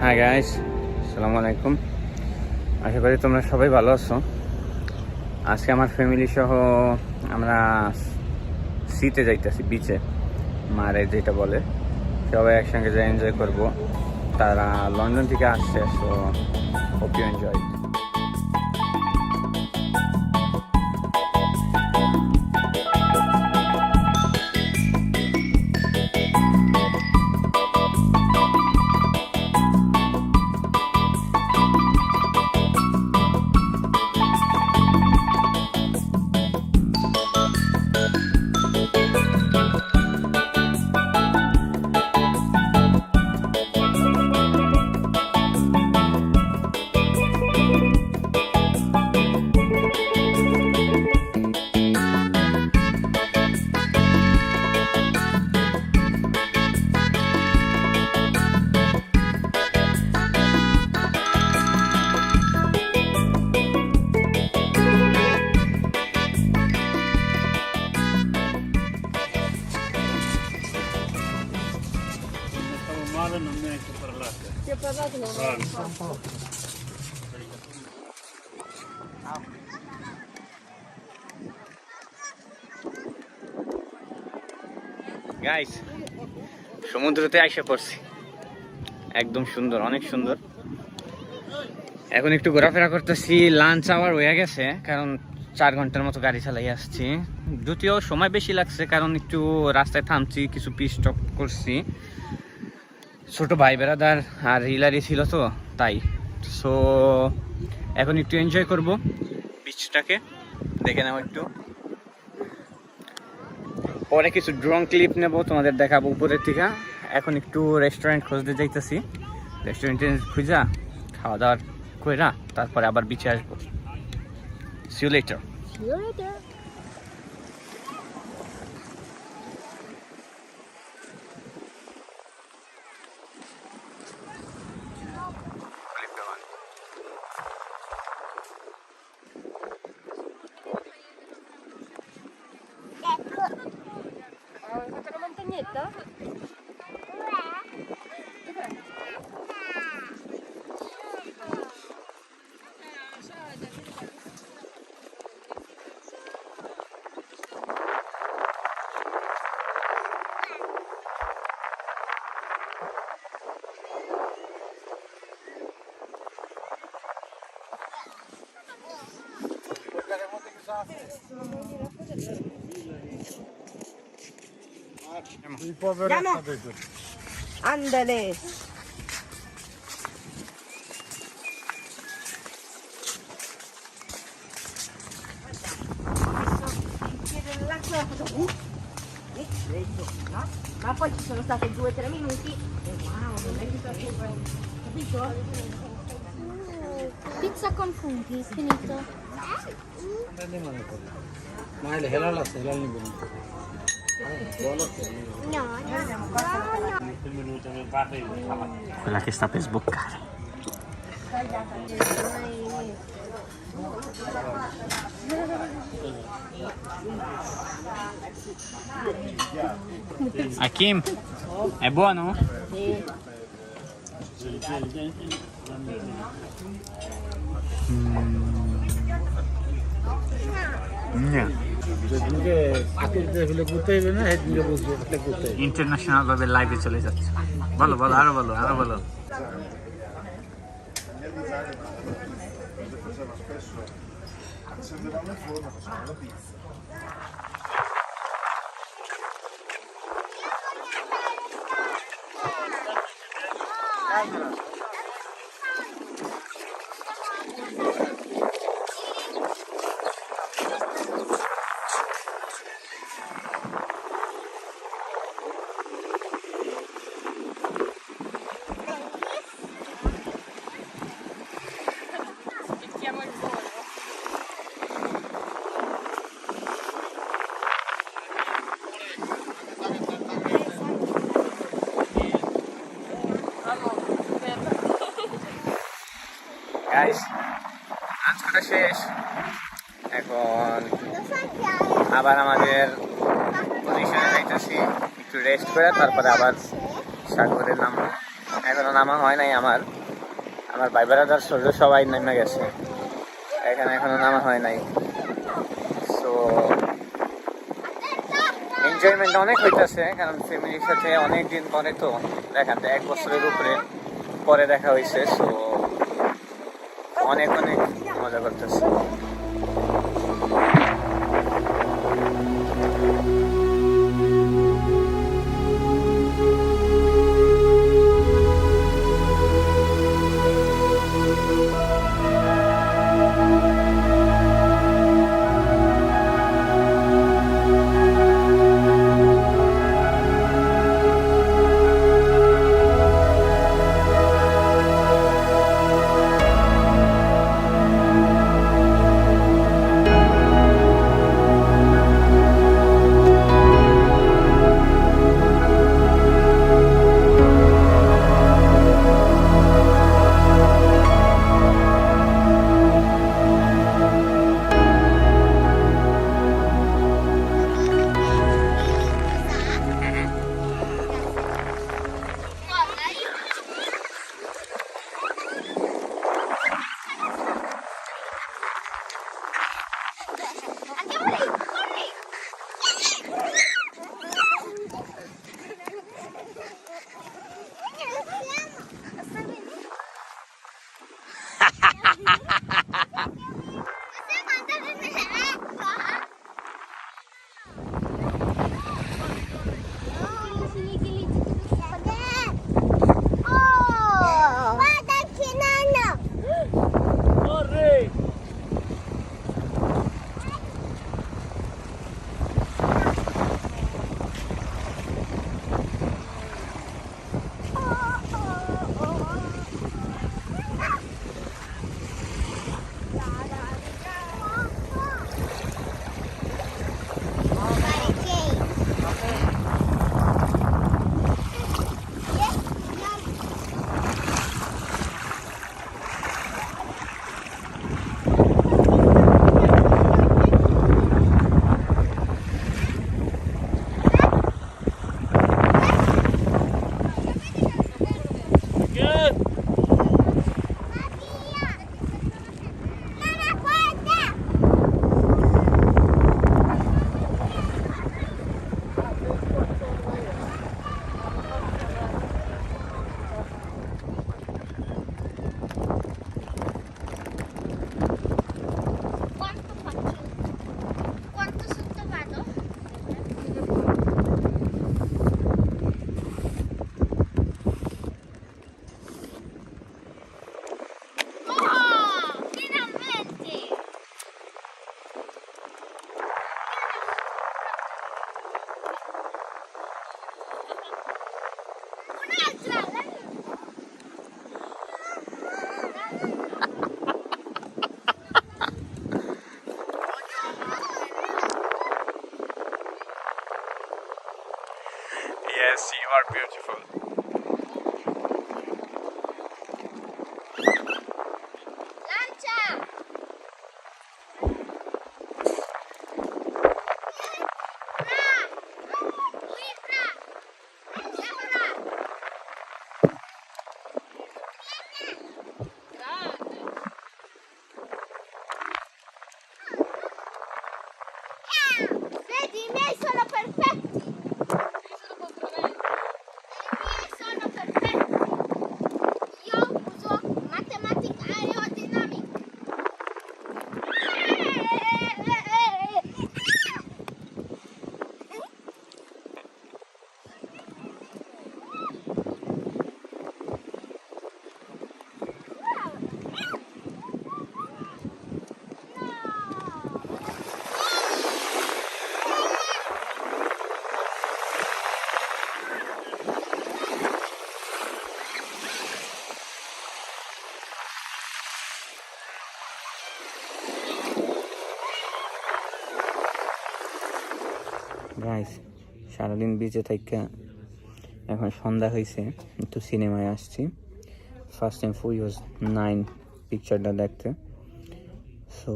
Hi guys, আসসালামু আলাইকুম। আশা করি তোমরা সবাই ভালো আছো। আজকে আমার ফ্যামিলি সহ আমরা সিতে যাইতেছি, বিচে মারে যেটা বলে, সবাই একসঙ্গে যা এনজয় করব। তারা লন্ডন থেকে আসছে, so hope you enjoy. Non mi hai parlato. Ti ho parlato non guys, সমুদ্রতে আইসা পড়ছি, একদম সুন্দর, অনেক সুন্দর। এখন একটু ঘোরাফেরা করতেছি, লাঞ্চ আওয়ার হয়ে গেছে, কারণ 4 ঘন্টার মতো গাড়ি চালাই আসছি। যদিও সময় বেশি লাগছে, কারণ একটু রাস্তায় থামছি, কিছু পিচ স্টপ করছি। ছোট ভাই বেড়াদার আর হিলারি ছিল তো, তাই। সো এখন একটু এনজয় করব বিচটাকে, দেখে নেব একটু। পরে কিছু ড্রোন ক্লিপ নেব, তোমাদের দেখাবো উপরের থেকে। এখন একটু রেস্টুরেন্ট খুঁজতে যাইতেছি, রেস্টুরেন্টে খুঁজা খাওয়া দাওয়ার কইরা তারপরে আবার বিচে আসবো। See you later. See you later. Hai fatto la montagnetta? Ándale. Ma poi ci sono stati 2-3 minuti e wow, non è che capito? Pizza con funghi, finito. Ma è helal আছে helal নিব না No, Quella che sta per sboccare. Hakim, è buono? International ভাবে লাইভে চলে যাচ্ছে। বলো বলো, আরো বলো, আরো বলো। গাইস, লাঞ্চ করা শেষ। এখন আবার আমাদের পজিশনে যাইতেছি, একটু রেস্ট করে তারপরে আবার সাগরে নামবো। এখনো নামা হয় নাই। আমার ভাই ব্রাদার সবাই নেমে গেছে, এখানে এখনো নামা হয় নাই। সো এনজয়মেন্ট অনেক হইতেছে, কারণ ফ্যামিলির সাথে অনেক দিন পরে, তো দেখান তো 1 বছরের উপরে পরে দেখা হয়েছে। সো অনেক অনেক মজা করতেছে। Yes, you are beautiful. Vedi, i miei sono perfetti. Sono perfetti. Io uso matematica aerodinamica. Guys, সারাদিন বিচে থেকে এখন সন্ধ্যা হয়েছে, একটু সিনেমায় আসছি ফাস্ট অ্যান্ড ফিউরিয়াস 9 পিকচারটা দেখতে। সো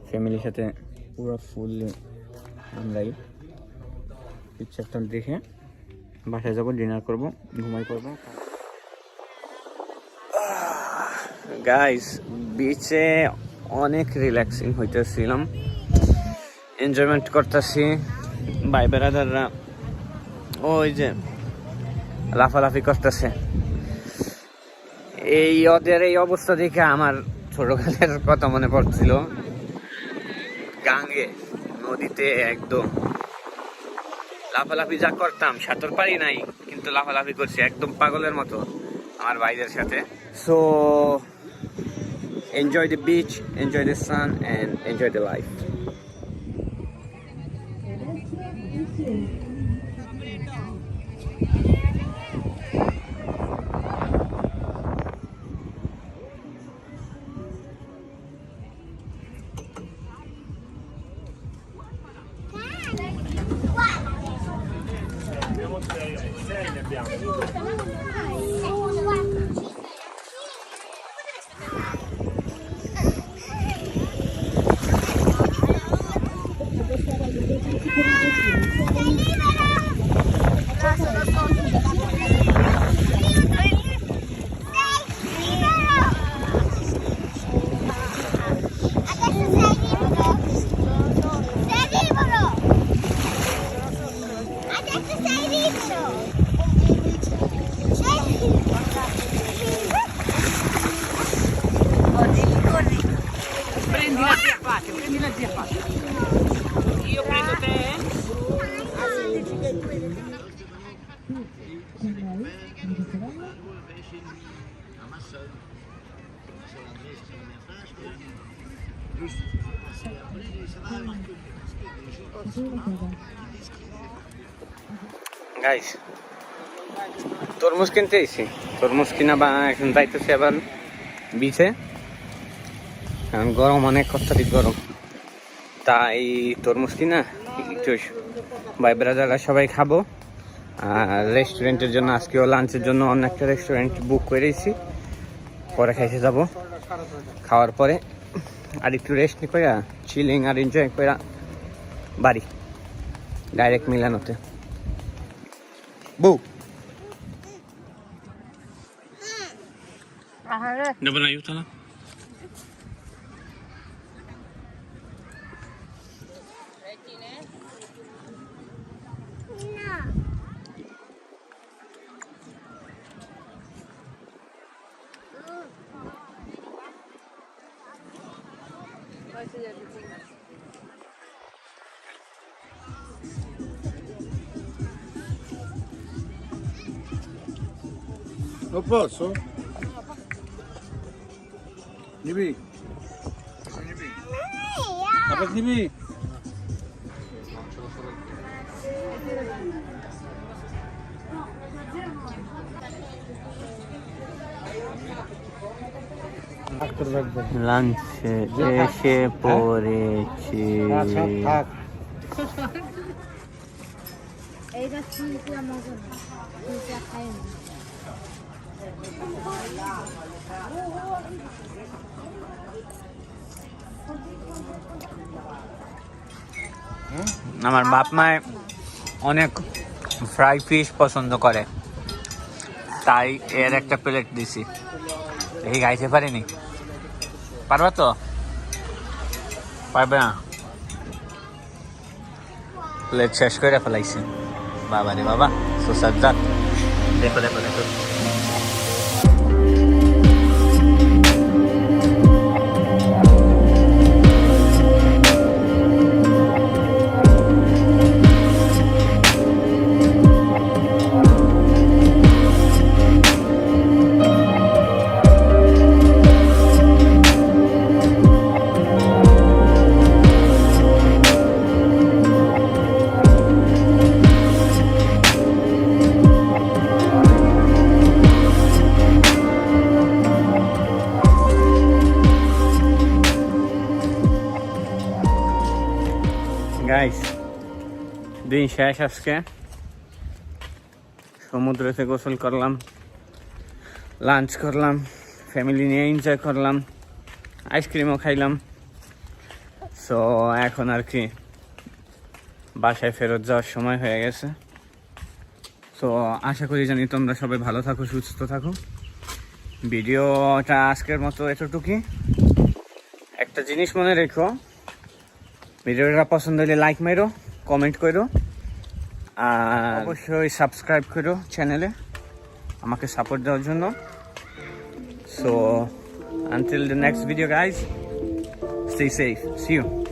ফ্যামিলির সাথে পুরো ফুললি আমরাই পিকচারটা দেখে বাসায় যাবো, ডিনার করবো, ঘুমাই পড়বো। গাইস বিচে অনেক রিল্যাক্সিং হইতেছিলাম, এনজয়মেন্ট করতেছি। ভাই বেড়াদাররা ওই যে লাফালাফি করতেছে। এই ওদের এই অবস্থা দেখে আমার ছোটকালের কথা মনে পড়ছিল। গাঙ্গে নদীতে একদম লাফালাফি যা করতাম, সাঁতার পারি নাই কিন্তু লাফালাফি করছি একদম পাগলের মতো আমার ভাইদের সাথে। So enjoy the beach, enjoy the sun and enjoy the life. Guys তরমুজ কিনতে এসেছি, তরমুজ কিনা বা এখন যাইতেছি আবার বিচে। কারণ গরম অনেক, অত্যাধিক গরম, তাই তরমুজ কিনা একটু ভাই ব্রাদাররা সবাই খাবো। আর রেস্টুরেন্টের জন্য আজকেও লাঞ্চের জন্য অন্য একটা রেস্টুরেন্ট বুক করেছি, পরে খাইতে যাব। খাওয়ার পরে আর একটু রেস্ট নি কইরা চিলিং আর এনজয় কইরা বাড়ি ডাইরেক্ট মিলানোতে। বউ never know you tell her. Lo posso? Gibi. Apa gibi? লাঞ্চে এসে পড়েছি। এইটা চিন্তা মজা না, চিন্তা খাই না। আমার বাপ মায় অনেক ফ্রাই ফিশ পছন্দ করে, তাই এর একটা প্লেট দিছি। এই খাইতে পারিনি, পারবা তো? পারবে না, প্লেট শেষ করে ফেলাইছি। বাবা রে বাবা, সুসাজ্জাদ। দেখো দেখো দেখো, গাইস দিন শেষ আজকে। সমুদ্রেতে গোসল করলাম, লাঞ্চ করলাম, ফ্যামিলি নিয়ে এনজয় করলাম, আইসক্রিমও খাইলাম। সো এখন আর কি বাসায় ফেরত যাওয়ার সময় হয়ে গেছে। সো আশা করি জানি তোমরা সবাই ভালো থাকো, সুস্থ থাকো। ভিডিওটা আজকের মতো এতটুকুই। একটা জিনিস মনে রেখো, ভিডিওটা পছন্দ হলে লাইক মারো, কমেন্ট করো, আর অবশ্যই সাবস্ক্রাইব করো চ্যানেলে আমাকে সাপোর্ট দেওয়ার জন্য। So until the next video guys, stay safe, see you.